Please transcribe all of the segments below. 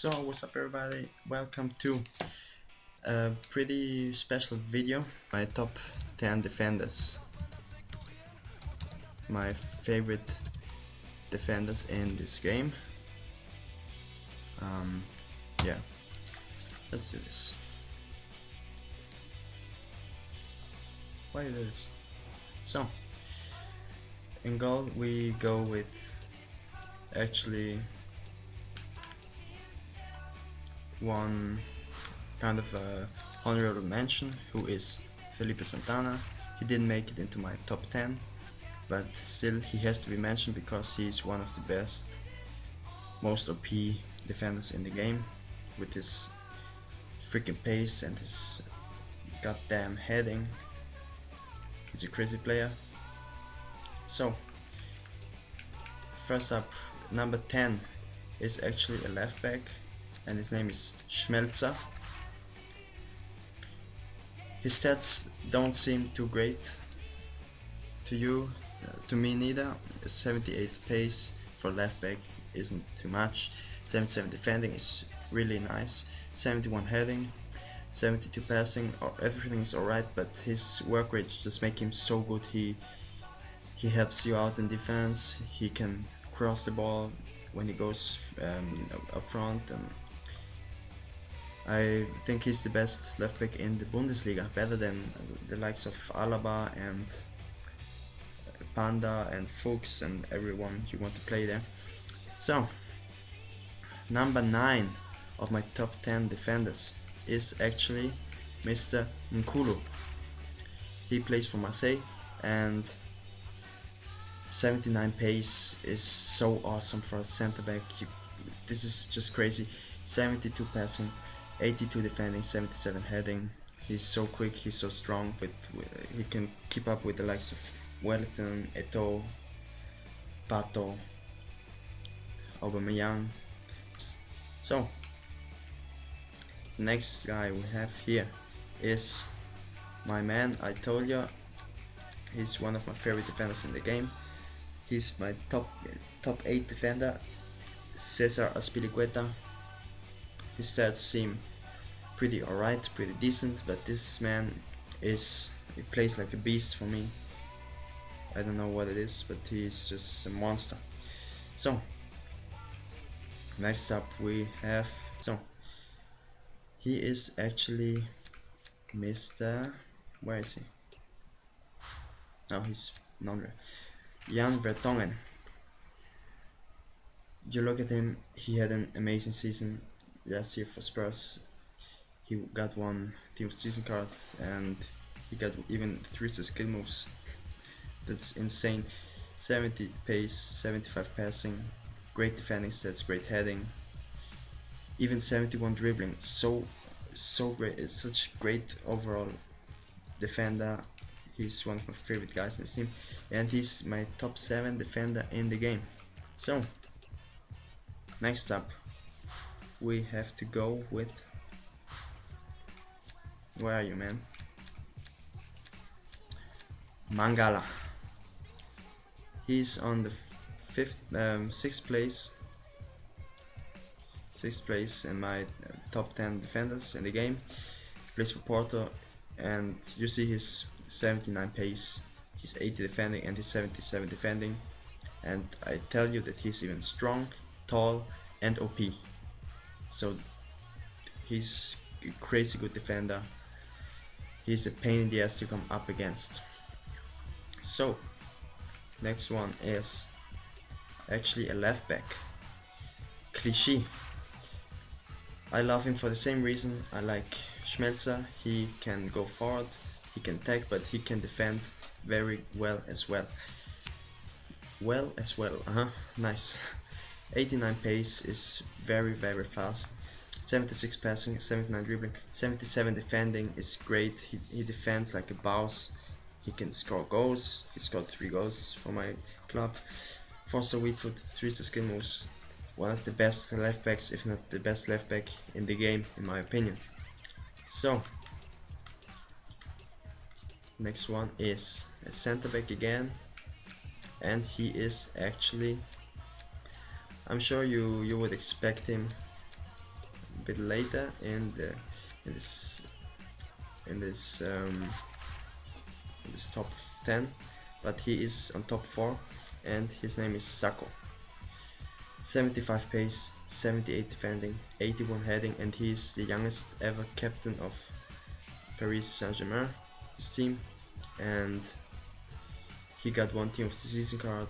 So what's up everybody, welcome to a pretty special video, my top 10 defenders, my favorite defenders in this game. Yeah, let's do this. Why do this? So, in goal we go with actually one kind of a honorable mention, who is Felipe Santana. He didn't make it into my top 10, but still he has to be mentioned because he's one of the best, most OP defenders in the game, with his freaking pace and his goddamn heading. He's a crazy player. So first up, number 10 is actually a left back, and his name is Schmelzer. His stats don't seem too great to you, to me neither. 78 pace for left back isn't too much. 77 defending is really nice. 71 heading, 72 passing, everything is alright, but his work rate just make him so good. He helps you out in defense. He can cross the ball when he goes up front, and I think he's the best left back in the Bundesliga, better than the likes of Alaba and Panda and Fuchs and everyone you want to play there. So, number 9 of my top 10 defenders is actually Mr. Nkulu. He plays for Marseille, and 79 pace is so awesome for a center back. This is just crazy. 72 passing, 82 defending, 77 heading. He's so quick, he's so strong, he can keep up with the likes of Wellington, Eto'o, Pato, Aubameyang. So, next guy we have here is my man. I told you, he's one of my favorite defenders in the game. He's my top 8 defender, Cesar Azpilicueta. His stats seem pretty alright, pretty decent, but this man he plays like a beast for me. I don't know what it is, but he's just a monster. So, next up we have, he is actually Mr. Where is he? No, he's non-real. Jan Vertonghen. You look at him, he had an amazing season last year for Spurs. He got one team of season card, and he got even 3 skill moves. That's insane. 70 pace, 75 passing, great defending stats, great heading, even 71 dribbling. So great. It's such a great overall defender. He's one of my favorite guys in this team, and he's my top 7 defender in the game. So, next up, we have to go with, where are you, man? Mangala. He's on the 6th place in my top 10 defenders in the game. Plays for Porto, and you see his 79 pace, he's 80 defending, and he's 77 defending. And I tell you that he's even strong, tall, and OP. So he's a crazy good defender. He's a pain in the ass to come up against. So, next one is actually a left back, Clichy. I love him for the same reason I like Schmelzer. He can go forward, he can tag, but he can defend very well as well. Nice. 89 pace is very fast. 76 passing, 79 dribbling, 77 defending is great. He defends like a boss. He can score goals. He scored 3 goals for my club. 4-star weak foot, 3-star skill moves. One of the best left backs, if not the best left back in the game, in my opinion. So, next one is a center back again, and he is actually, I'm sure you would expect him a bit later in this in this top 10, but he is on top 4, and his name is Sako. 75 pace, 78 defending, 81 heading, and he is the youngest ever captain of Paris Saint-Germain, his team, and he got one team of the season card.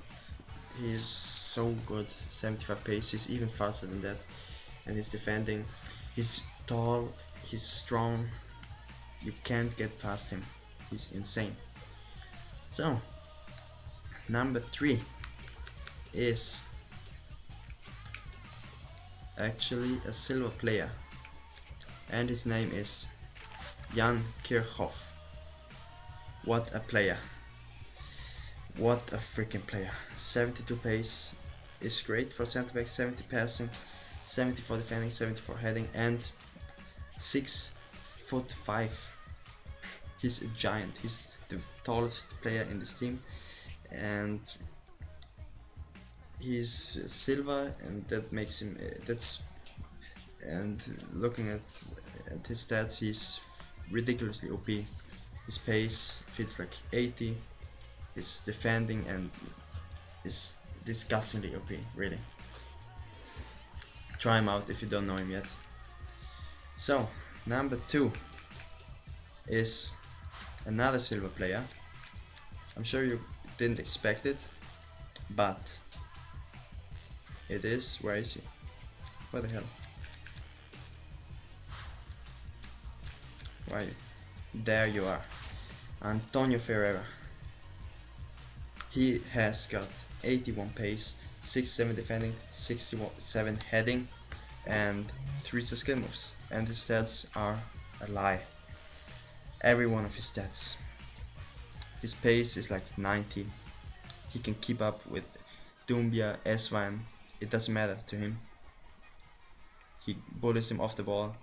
He is so good. 75 pace, he's even faster than that, and his defending, he's tall, he's strong, you can't get past him, he's insane. So number 3 is actually a silver player, and his name is Jan Kirchhoff. What a player, what a freaking player. 72 pace is great for center back, 70 passing, 74 defending, 74 heading, and 6'5". He's a giant, he's the tallest player in this team, and he's silver, and that makes him and looking at his stats, he's ridiculously OP. His pace feels like 80, his defending and is disgustingly OP, really. Try him out if you don't know him yet. So number 2 is another silver player. I'm sure you didn't expect it, but it is. Where is he? Where the hell? Where are you? There you are. Antonio Ferreira. He has got 81 pace, 67 defending, 67 heading, and 3 skill moves. And his stats are a lie. Every one of his stats. His pace is like 90. He can keep up with Dumbia, Eswan. It doesn't matter to him. He bullies him off the ball.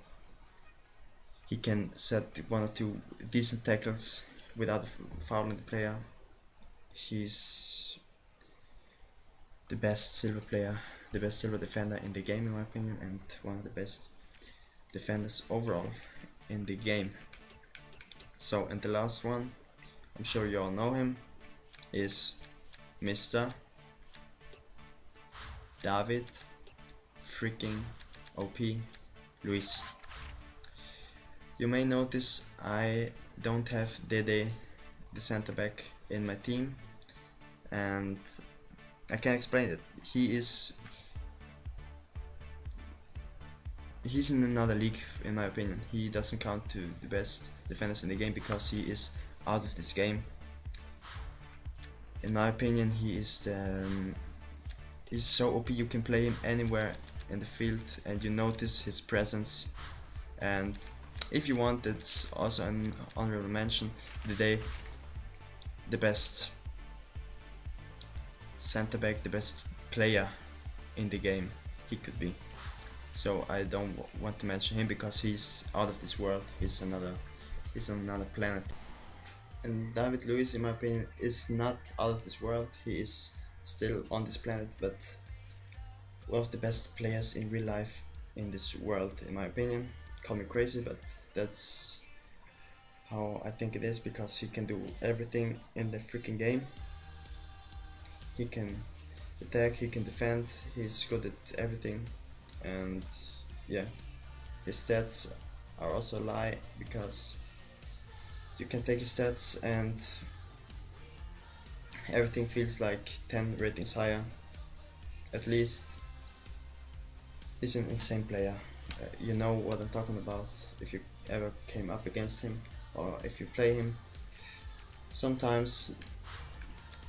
He can set 1 or 2 decent tackles without fouling the player. He's the best silver player, the best silver defender in the game in my opinion, and one of the best defenders overall in the game. So, and the last one, I'm sure you all know him, is Mr. David freaking OP Luis. You may notice I don't have Dede, the center back, in my team, and I can explain it. He's in another league in my opinion. He doesn't count to the best defenders in the game because he is out of this game. In my opinion, he's so OP. You can play him anywhere in the field and you notice his presence. And if you want, it's also an honorable mention. The best center back, the best player in the game he could be. So I don't want to mention him because he's out of this world. He's on another planet. And David Luiz, in my opinion, is not out of this world. He is still on this planet, but one of the best players in real life in this world, in my opinion. Call me crazy, but that's how I think it is, because he can do everything in the freaking game. He can attack, he can defend, he's good at everything. And yeah, his stats are also a lie, because you can take his stats and everything feels like 10 ratings higher. At least he's an insane player. You know what I'm talking about if you ever came up against him or if you play him. Sometimes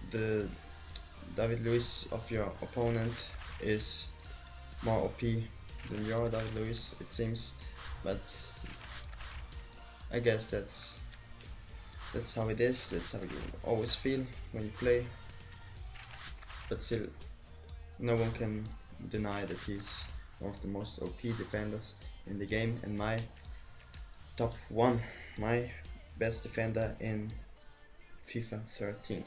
the David Luiz of your opponent is more OP than your David Luiz, it seems, but I guess that's how it is. That's how you always feel when you play. But still, no one can deny that he's one of the most OP defenders in the game, and my top 1, my best defender in FIFA 13.